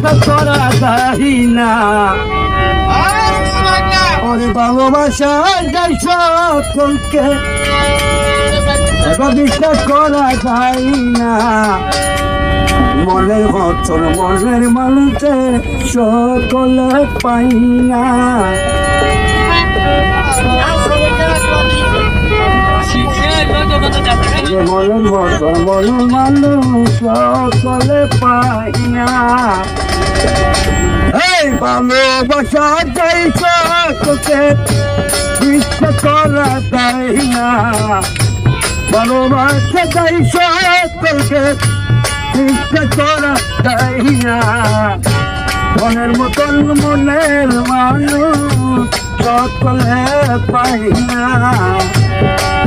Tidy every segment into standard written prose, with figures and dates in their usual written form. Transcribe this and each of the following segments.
বিশ্বাস করা যায় না। ওরে ভালোবাসা যাই সকলকে বিশ্বাস করা যায় না। মনের মতন মনের মানুষে সকলে পাই না। মনের মতন মনের মানুষ সকলে পাই না। এই ভালোবাসা যাই সকলকে বিশ্বাস করা যায় না। ভালোবাসা যাই সকলকে বিশ্বাস করা যায় না। মনের মতন মনের মানুষ সকলে পাই না।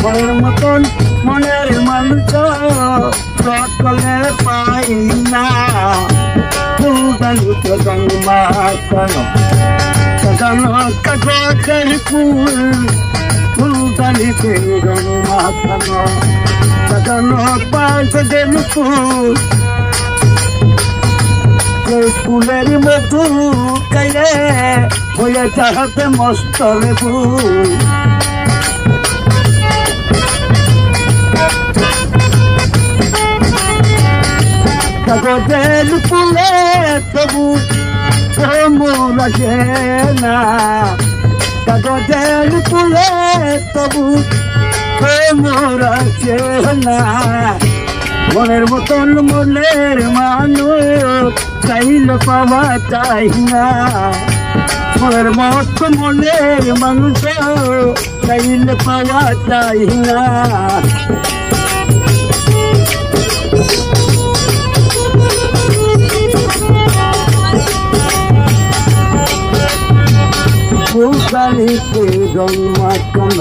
মনের মতন মনের মানুষ সকলে পাই না। ফুলদানিতে জন্মানো সাজানো কাগজের ফুল। ফুলদানিতে জন্মানো সাজানো কাগজের ফুল। ফুলের মধু খাইলে হয়ে যাবে মস্ত ফুল। কাগজের ফুলে তবু মোর আসে না। কাগজের ফুলে তবু মোর আসে না। মনের মতন মনের মানুষ চাইলে পাওয়া চাই না। মনের মতন মনের মানুষ চাইলে পাওয়া চাই না। ফুলদানিতে জন্মানো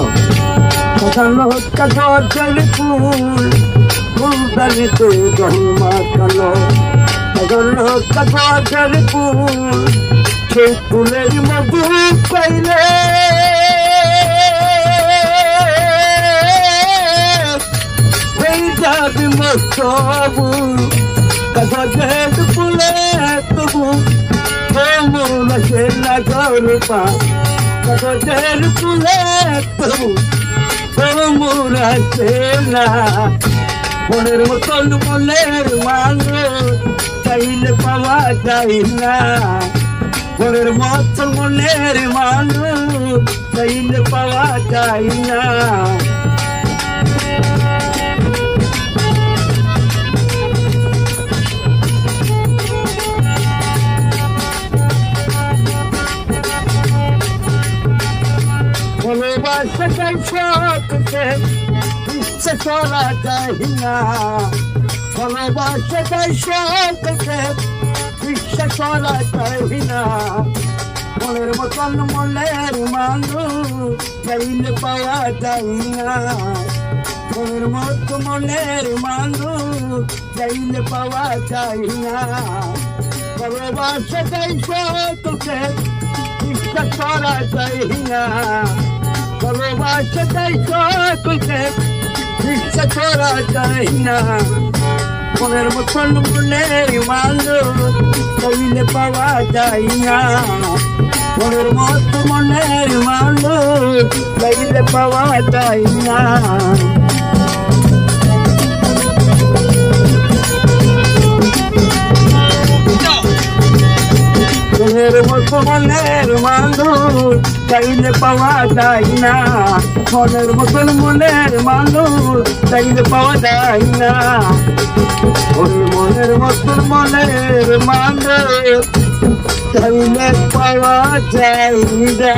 সাজানো কাগজের ফুল। ফুলদানিতে জন্মানো সাজানো কাগজের ফুল। সেই ফুলের মধু পাইলে হয়ে যাবে মস্ত ফুল। কাগজের ফুলে তবু মোর আসে না গল্পা। কাগজের ফুলে তবু মোর আসে না। মনের মতন মনের মানুষ চাইলে পাওয়া যায় না। মনের মতন মনের মানুষ চাইলে পাওয়া যায় না। ভালোবাসা যাই সকলকে বিশ্বাস করা যায় না। ভালোবাসা যাই সকলকে বিশ্বাস করা যায় না। মনের মতন মনের মানুষ চাইলে পাওয়া যায় না। মনের মতো মনের মানুষ চাইলে পাওয়া যায় না। ভালোবাসা যাই সকলকে বিশ্বাস করা যায় না। ভালোবাসা যাই সকলকে বিশ্বাস করা যায় না। মনের মতন মনের মানুষ চাইলে পাওয়া যায় না। মনের মতো মনের মানুষ চাইলে পাওয়া যায় না। মনের মতো মনের মানুষ চাইলে পাওয়া যায় না। মনের মতন মনের মানুষ চাইলে পাওয়া যায় না। ওই মনের মতন মনের মানুষ চাইলে পাওয়া যায় না।